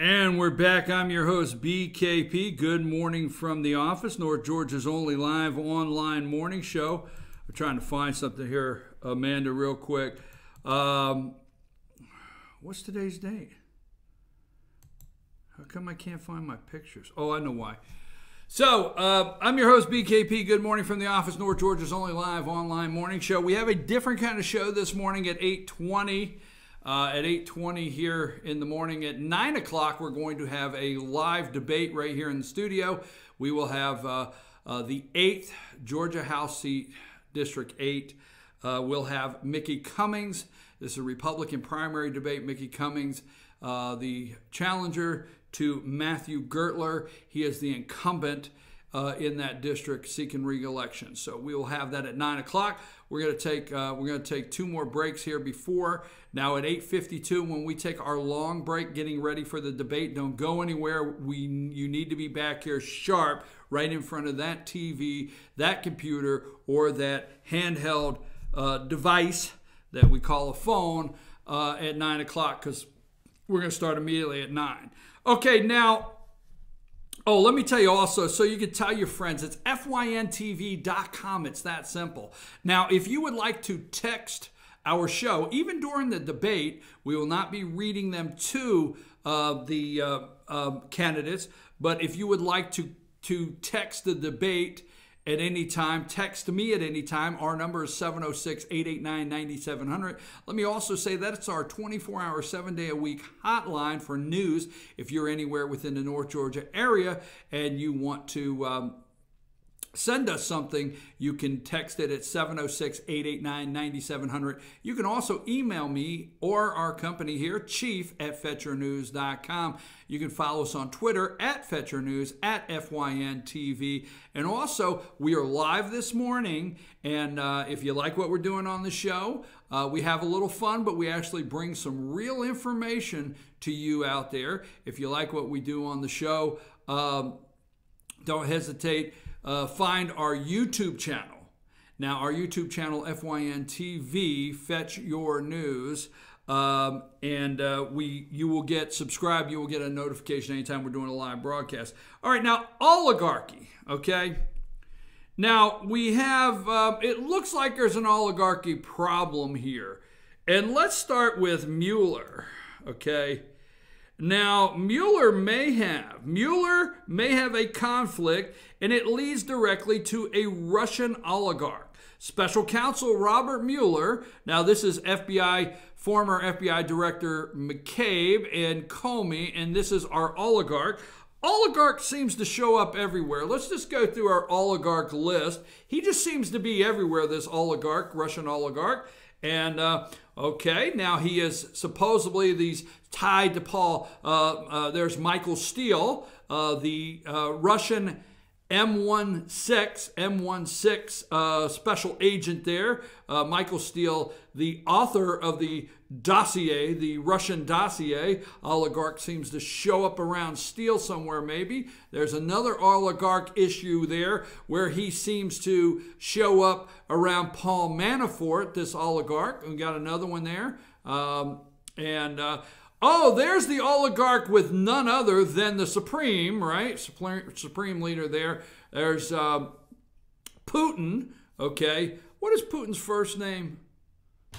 And we're back. I'm your host, BKP. Good morning from the office, North Georgia's only live online morning show. I'm trying to find something here, Amanda, real quick. What's today's date? How come I can't find my pictures? Oh, I know why. So, I'm your host, BKP. Good morning from the office, North Georgia's only live online morning show. We have a different kind of show this morning at 8:20. At 8:20 here in the morning. At 9 o'clock, we're going to have a live debate right here in the studio. We will have the 8th Georgia House seat, District 8. We'll have Mickey Cummings. This is a Republican primary debate. Mickey Cummings, the challenger to Matthew Gertler. He is the incumbent in that district seeking re-election. So we will have that at 9 o'clock. We're going to take two more breaks here before. Now at 8:52, when we take our long break, getting ready for the debate, don't go anywhere. You need to be back here sharp, right in front of that TV, that computer, or that handheld device that we call a phone at 9 o'clock, because we're going to start immediately at 9. Okay, now. Oh, let me tell you also, so you can tell your friends, it's fyntv.com. It's that simple. Now, if you would like to text our show, even during the debate, we will not be reading them to the candidates, but if you would like to text the debate at any time, text me at any time. Our number is 706-889-9700. Let me also say that it's our 24-hour, 7-day-a-week hotline for news. If you're anywhere within the North Georgia area and you want to send us something, you can text it at 706-889-9700. You can also email me or our company here, chief@fetchernews.com. You can follow us on Twitter at FetcherNews, at FYNTV. And also, we are live this morning. And if you like what we're doing on the show, we have a little fun, but we actually bring some real information to you out there. If you like what we do on the show, don't hesitate. Find our YouTube channel. Now, our YouTube channel, FYNTV, Fetch Your News, you will get subscribed. You will get a notification anytime we're doing a live broadcast. All right, now, oligarchy, okay? Now, we have, it looks like there's an oligarchy problem here. And let's start with Mueller, okay? Now, Mueller may have a conflict, and it leads directly to a Russian oligarch. Special counsel Robert Mueller, now this is former FBI Director McCabe and Comey, and this is our oligarch. Oligarch seems to show up everywhere. Let's just go through our oligarch list. He just seems to be everywhere, this oligarch, Russian oligarch. And, okay, now he is supposedly these tied to Paul. There's Michael Steele, the Russian M16 special agent there. Michael Steele, the author of the dossier, the Russian dossier. Oligarch seems to show up around Steele somewhere maybe. There's another oligarch issue there where he seems to show up around Paul Manafort, this oligarch. We got another one there. Oh, there's the oligarch with none other than the Supreme, right? Supreme leader there. There's Putin, okay. What is Putin's first name?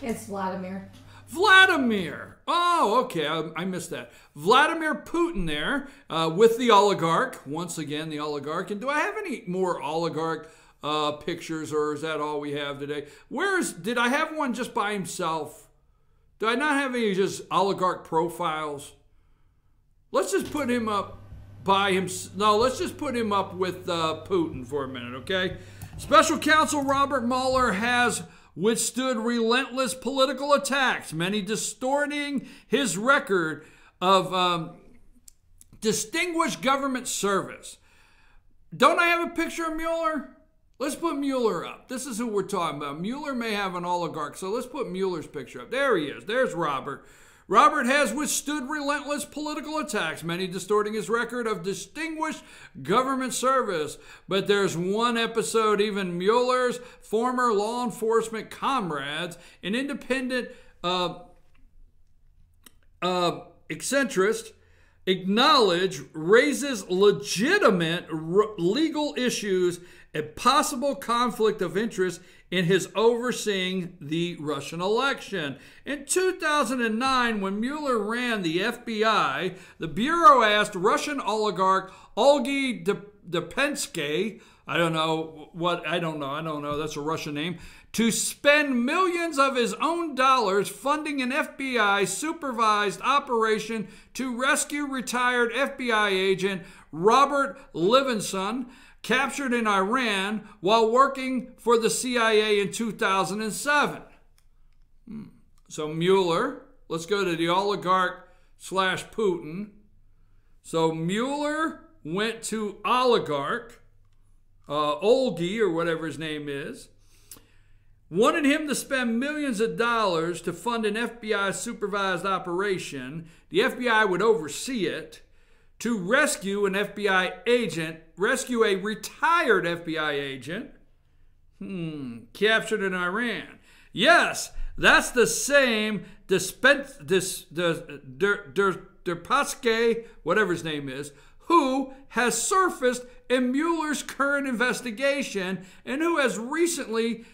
It's Vladimir. Vladimir. Oh, okay. I missed that. Vladimir Putin there with the oligarch. Once again, the oligarch. And do I have any more oligarch pictures, or is that all we have today? Did I have one just by himself? Do I not have any just oligarch profiles? Let's just put him up by him. No, let's just put him up with Putin for a minute, okay? Special counsel Robert Mueller has withstood relentless political attacks, many distorting his record of distinguished government service. Don't I have a picture of Mueller? Let's put Mueller up. This is who we're talking about. Mueller may have an oligarch, so let's put Mueller's picture up. There he is. There's Robert. Robert has withstood relentless political attacks, many distorting his record of distinguished government service. But there's one episode even Mueller's former law enforcement comrades, an independent eccentrist, acknowledge raises legitimate legal issues and possible conflict of interest in his overseeing the Russian election. In 2009, when Mueller ran the FBI, the Bureau asked Russian oligarch Olgy Depensky, I don't know, that's a Russian name, to spend millions of his own dollars funding an FBI-supervised operation to rescue retired FBI agent Robert Levinson, captured in Iran while working for the CIA in 2007. So Mueller, let's go to the oligarch / Putin. So Mueller went to oligarch, Olgy or whatever his name is, wanted him to spend millions of dollars to fund an FBI-supervised operation. The FBI would oversee it to rescue an FBI agent, rescue a retired FBI agent, captured in Iran. Yes, that's the same Depensky, whatever his name is, who has surfaced in Mueller's current investigation and who has recently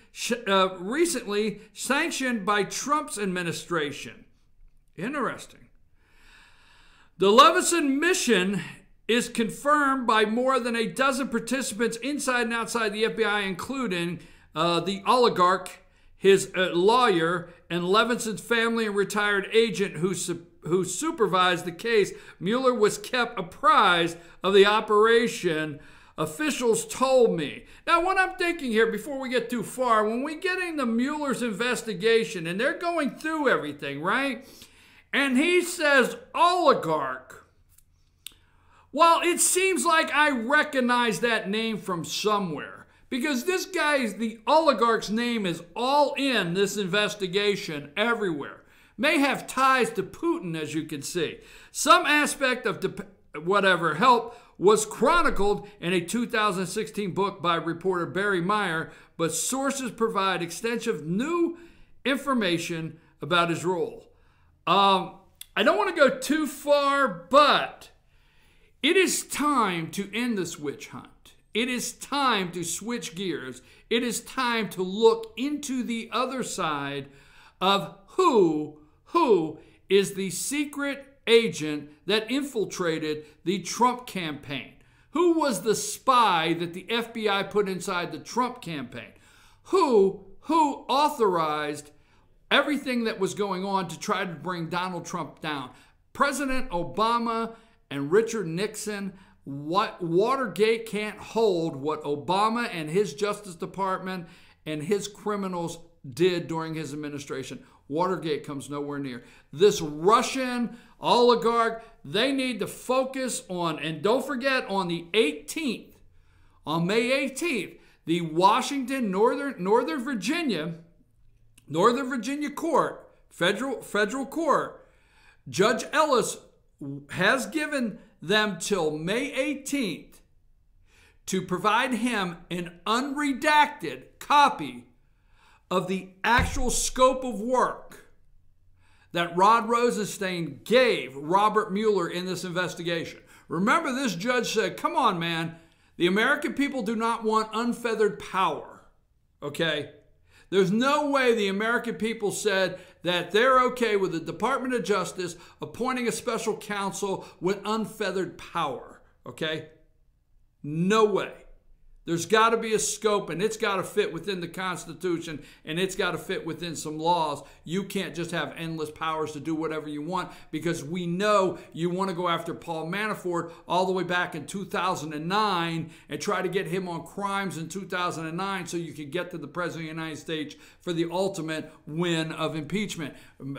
sanctioned by Trump's administration. Interesting. The Levinson mission is confirmed by more than a dozen participants inside and outside the FBI, including the oligarch, his lawyer, and Levinson's family and retired agent who supervised the case. Mueller was kept apprised of the operation, officials told me. Now, what I'm thinking here, before we get too far, when we get into Mueller's investigation, and they're going through everything, right? And he says oligarch. Well, it seems like I recognize that name from somewhere, because this guy's, the oligarch's name is all in this investigation everywhere. May have ties to Putin, as you can see. Some aspect of whatever help was chronicled in a 2016 book by reporter Barry Meyer, but sources provide extensive new information about his role. I don't want to go too far, but it is time to end this witch hunt. It is time to switch gears. It is time to look into the other side of who is the secret agent that infiltrated the Trump campaign. Who was the spy that the FBI put inside the Trump campaign? Who authorized everything that was going on to try to bring Donald Trump down? President Obama and Richard Nixon. What Watergate can't hold what Obama and his Justice Department and his criminals did during his administration. Watergate comes nowhere near. This Russian oligarch, they need to focus on, and don't forget, on the 18th, on May 18th, the Washington, Northern Virginia court, federal court, Judge Ellis has given them till May 18th to provide him an unredacted copy of the actual scope of work that Rod Rosenstein gave Robert Mueller in this investigation. Remember, this judge said, come on, man, the American people do not want unfeathered power, okay? There's no way the American people said that they're okay with the Department of Justice appointing a special counsel with unfeathered power, okay? No way. There's got to be a scope, and it's got to fit within the Constitution, and it's got to fit within some laws. You can't just have endless powers to do whatever you want, because we know you want to go after Paul Manafort all the way back in 2009 and try to get him on crimes in 2009 so you can get to the President of the United States for the ultimate win of impeachment.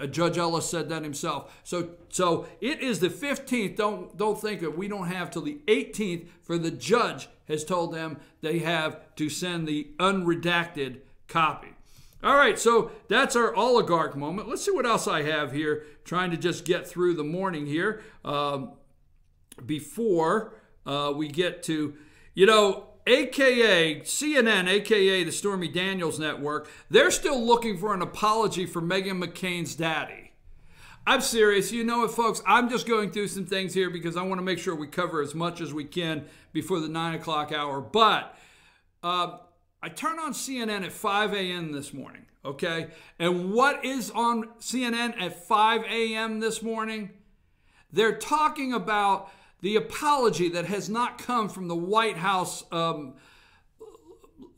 Judge Ellis said that himself. So it is the 15th. Don't think that we don't have till the 18th for the judge has told them they have to send the unredacted copy. All right, so that's our oligarch moment. Let's see what else I have here, trying to just get through the morning here before we get to, AKA CNN, AKA the Stormy Daniels Network, they're still looking for an apology for Meghan McCain's daddy. I'm serious. You know what, folks? I'm just going through some things here because I want to make sure we cover as much as we can before the 9 o'clock hour. But I turned on CNN at 5 a.m. this morning, okay? And what is on CNN at 5 a.m. this morning? They're talking about the apology that has not come from the White House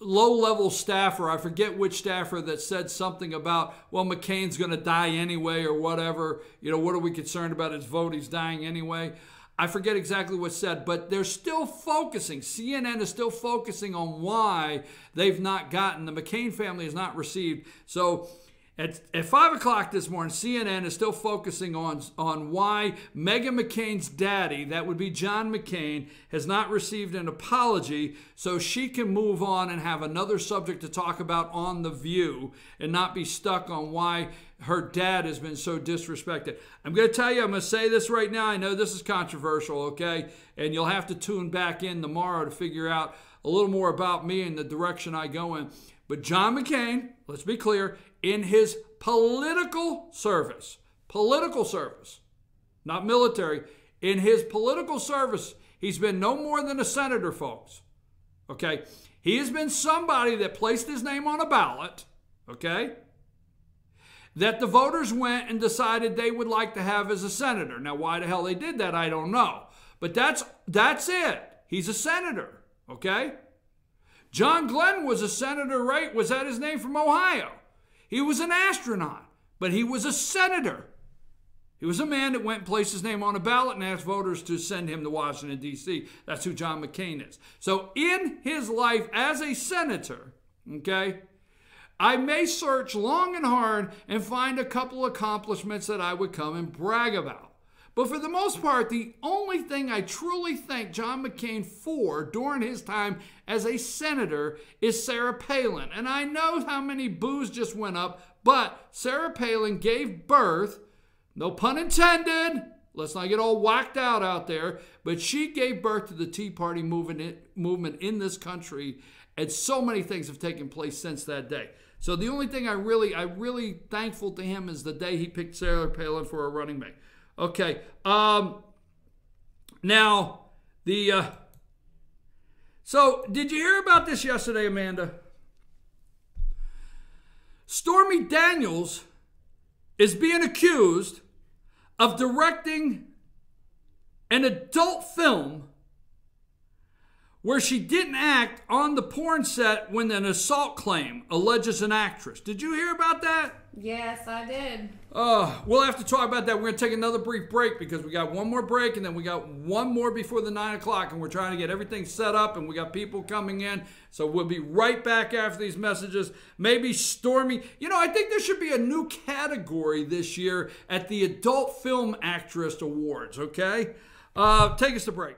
low-level staffer. I forget which staffer that said something about, well, McCain's going to die anyway or whatever. You know, what are we concerned about his vote? He's dying anyway. I forget exactly what's said, but they're still focusing. CNN is still focusing on why they've not gotten, the McCain family has not received. So at 5 o'clock this morning, CNN is still focusing on why Meghan McCain's daddy, that would be John McCain, has not received an apology so she can move on and have another subject to talk about on The View and not be stuck on why her dad has been so disrespected. I'm going to tell you, I'm going to say this right now. I know this is controversial, okay? And you'll have to tune back in tomorrow to figure out a little more about me and the direction I go in. But John McCain, let's be clear, in his political service, not military, in his political service, he's been no more than a senator, folks. Okay? He has been somebody that placed his name on a ballot, okay, that the voters went and decided they would like to have as a senator. Now, why the hell they did that, I don't know. But that's it. He's a senator, okay? John Glenn was a senator, right? Was that his name, from Ohio? He was an astronaut, but he was a senator. He was a man that went and placed his name on a ballot and asked voters to send him to Washington, D.C. That's who John McCain is. So in his life as a senator, okay, I may search long and hard and find a couple accomplishments that I would come and brag about. But for the most part, the only thing I truly thank John McCain for during his time as a senator is Sarah Palin. And I know how many boos just went up, but Sarah Palin gave birth, no pun intended, let's not get all whacked out there, but she gave birth to the Tea Party movement in this country, and so many things have taken place since that day. So the only thing I'm really thankful to him is the day he picked Sarah Palin for a running mate. Okay, now, so did you hear about this yesterday, Amanda? Stormy Daniels is being accused of directing an adult film where she didn't act on the porn set when an assault claim alleges an actress. Did you hear about that? Yes, I did. We'll have to talk about that. We're going to take another brief break because we got one more break and then we got one more before the 9 o'clock, and we're trying to get everything set up and we got people coming in. So we'll be right back after these messages. Maybe Stormy. You know, I think there should be a new category this year at the Adult Film Actress Awards, okay? Take us to break.